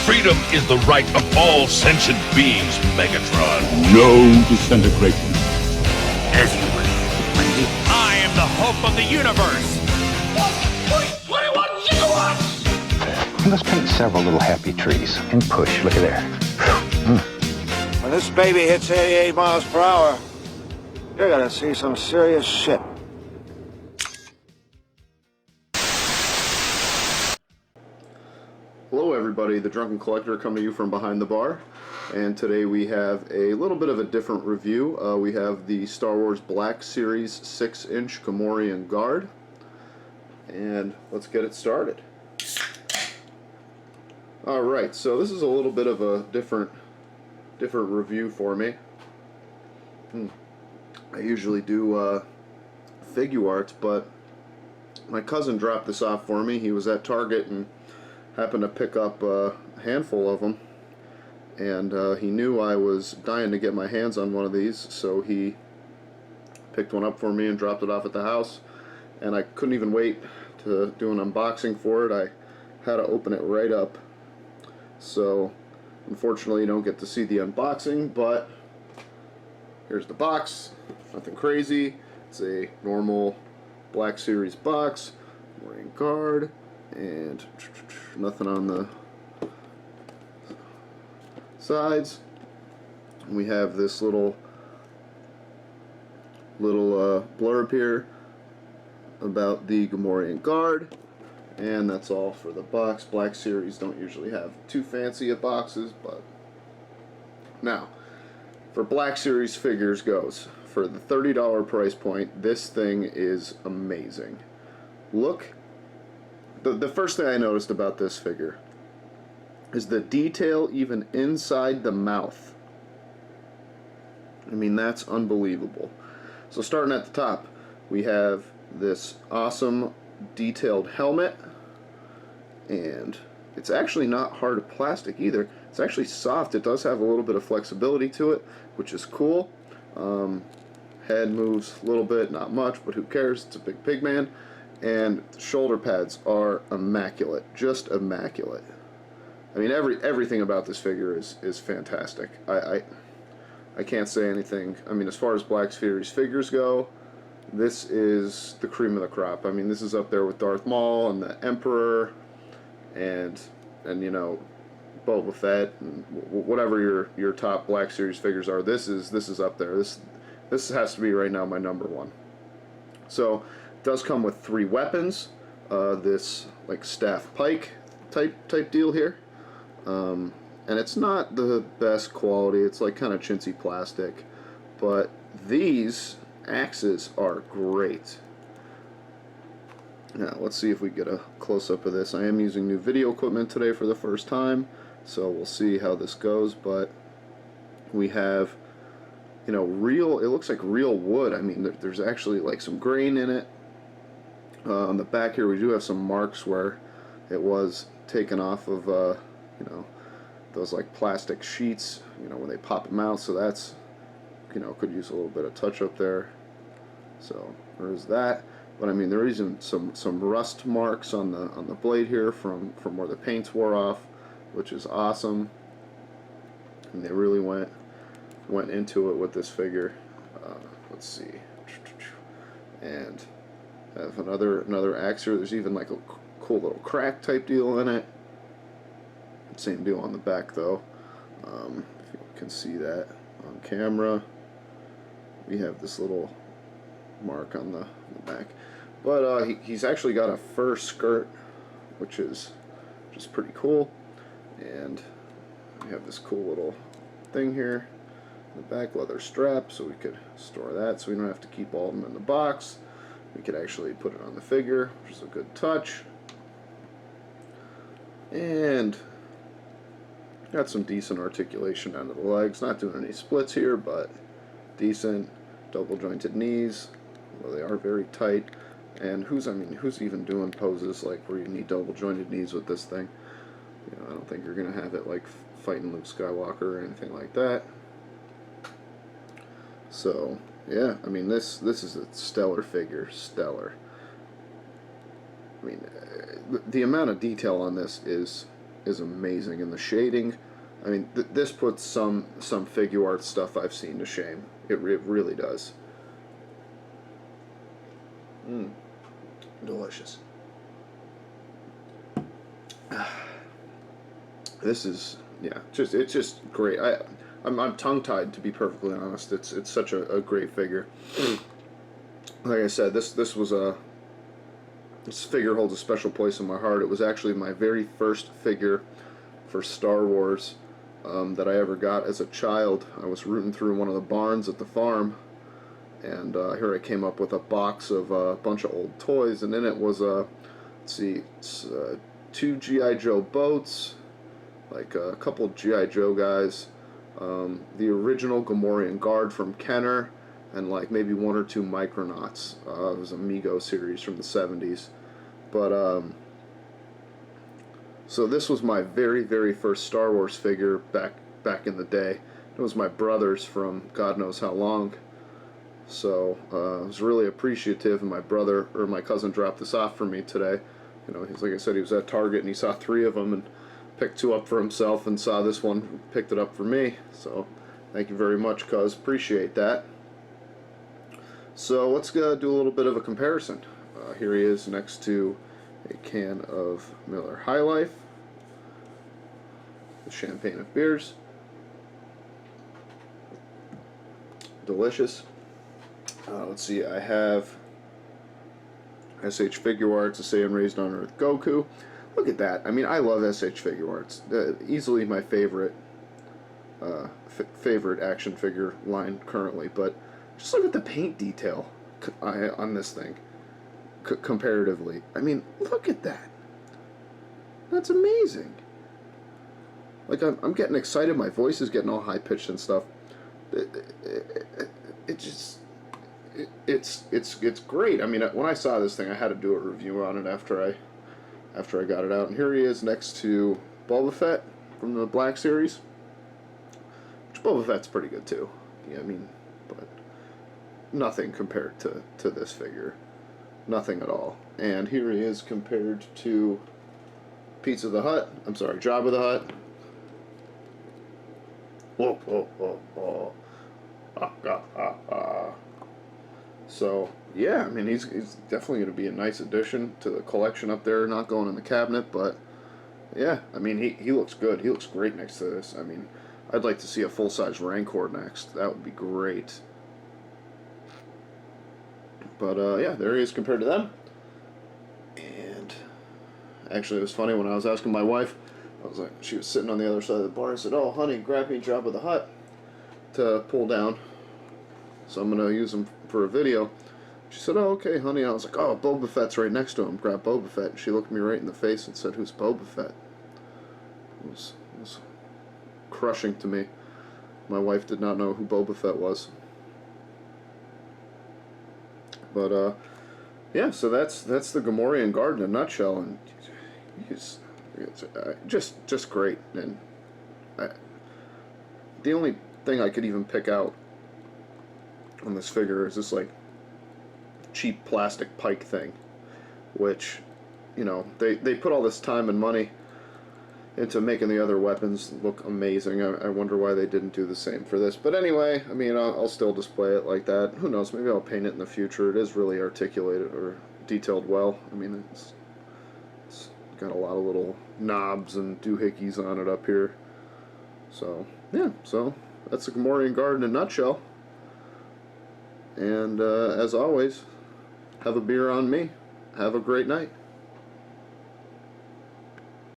Freedom is the right of all sentient beings, Megatron. No disintegration. As you wish, lady. I am the hope of the universe. 21 gigawatts! Let's paint several little happy trees and push. Look at there. When this baby hits 88 miles per hour, you're gonna see some serious shit. Hello everybody, the Drunken Collector coming to you from behind the bar, and today we have a little bit of a different review. We have the Star Wars Black Series 6-inch Gamorrean Guard, and let's get it started. Alright, so this is a little bit of a different review for me. I usually do figure arts, but my cousin dropped this off for me. He was at Target and happened to pick up a handful of them, and he knew I was dying to get my hands on one of these, so he picked one up for me and dropped it off at the house, and I couldn't even wait to do an unboxing for it. I had to open it right up, so unfortunately you don't get to see the unboxing, but here's the box. Nothing crazy. It's a normal Black Series box, wearing guard, and nothing on the sides. We have this little blurb here about the Gamorrean Guard, and that's all for the box. Black Series don't usually have too fancy of boxes, but now for Black Series figures goes, for the $30 price point, this thing is amazing. Look. The first thing I noticed about this figure is the detail even inside the mouth. I mean, that's unbelievable. So starting at the top, we have this awesome detailed helmet, and it's actually not hard plastic either. It's actually soft. It does have a little bit of flexibility to it, which is cool. Head moves a little bit, not much, but who cares? It's a big pig man. And shoulder pads are immaculate, just immaculate. I mean, everything about this figure is fantastic. I can't say anything. I mean, as far as Black Series figures go, this is the cream of the crop. I mean, this is up there with Darth Maul and the Emperor, and you know, Boba Fett, and whatever your top Black Series figures are. This is up there. This has to be right now my number one. So. Does come with 3 weapons, this like staff pike type deal here, and it's not the best quality. It's like kind of chintzy plastic, but these axes are great. Now let's see if we get a close-up of this. I am using new video equipment today for the first time, so we'll see how this goes. But we have, you know, it looks like real wood. I mean, there's actually like some grain in it. On the back here we do have some marks where it was taken off of, you know, those like plastic sheets, you know, when they pop them out, so that's, you know, could use a little bit of touch up there. So there's that. But I mean, there is some rust marks on the blade here from where the paints wore off, which is awesome. And they really went into it with this figure. Let's see. And have another axe here. There's even like a cool little crack type deal in it. Same deal on the back though. If you can see that on camera, we have this little mark on the back. But he's actually got a fur skirt, which is pretty cool. And we have this cool little thing here in the back, leather strap, so we could store that, so we don't have to keep all of them in the box. We could actually put it on the figure, which is a good touch. And got some decent articulation under the legs. Not doing any splits here, but decent. Double jointed knees, well, they are very tight. And who's even doing poses like where you need double jointed knees with this thing? You know, I don't think you're gonna have it like fighting Luke Skywalker or anything like that. So yeah, I mean, this is a stellar figure, stellar. I mean, the amount of detail on this is is amazing, and the shading. I mean, this puts some figure art stuff I've seen to shame. It really does. Delicious. This is, yeah, it's just great. I'm tongue-tied, to be perfectly honest. It's such a great figure. Like I said, this figure holds a special place in my heart. It was actually my very first figure for Star Wars that I ever got as a child. I was rooting through one of the barns at the farm, and here I came up with a box of a bunch of old toys, and in it was let's see, it's 2 G.I. Joe boats, like a couple G.I. Joe guys, the original Gamorrean Guard from Kenner, and like maybe 1 or 2 Micronauts. It was a Mego series from the 70s. But so this was my very first Star Wars figure back in the day. It was my brother's from God knows how long. So I was really appreciative, and my cousin dropped this off for me today. You know, he's, like I said, he was at Target and he saw 3 of them and picked 2 up for himself, and saw this one, picked it up for me. So thank you very much, cuz. Appreciate that. So let's do a little bit of a comparison. Here he is next to a can of Miller High Life, the champagne of beers. Delicious. Let's see, I have SH Figure Arts, A Saiyan Raised on Earth Goku. Look at that. I mean, I love SH Figure Arts. Easily my favorite favorite action figure line currently, but just look at the paint detail on this thing comparatively. I mean, look at that. That's amazing. Like, I'm getting excited. My voice is getting all high pitched and stuff. It's great. I mean, when I saw this thing, I had to do a review on it after I got it out. And here he is next to Boba Fett from the Black Series. Which Boba Fett's pretty good too. Yeah, I mean, but nothing compared to this figure. Nothing at all. And here he is compared to Pizza the Hut. I'm sorry, Jabba the Hutt. Whoa, whoa, whoa, whoa. So, yeah, I mean, he's definitely going to be a nice addition to the collection up there. Not going in the cabinet, but yeah, I mean, he looks good. He looks great next to this. I mean, I'd like to see a full-size Rancor next. That would be great. But, yeah, there he is compared to them. And actually, it was funny when I was asking my wife, I was like, she was sitting on the other side of the bar, and said, "Oh, honey, grab me Jabba the Hutt to pull down. So I'm going to use him for a video." She said, "Oh, okay, honey." And I was like, "Oh, Boba Fett's right next to him. Grab Boba Fett." And she looked me right in the face and said, "Who's Boba Fett?" It was crushing to me. My wife did not know who Boba Fett was. But, yeah, so that's the Gamorrean Guard in a nutshell. And it's just great. And the only thing I could even pick out on this figure is this, like, cheap plastic pike thing, which, you know, they put all this time and money into making the other weapons look amazing. I wonder why they didn't do the same for this. But anyway, I mean, I'll still display it like that. Who knows, maybe I'll paint it in the future. It is really articulated or detailed well. I mean, it's got a lot of little knobs and doohickeys on it up here. So, yeah, so that's the Gamorrean Guard in a nutshell. And as always, have a beer on me. Have a great night.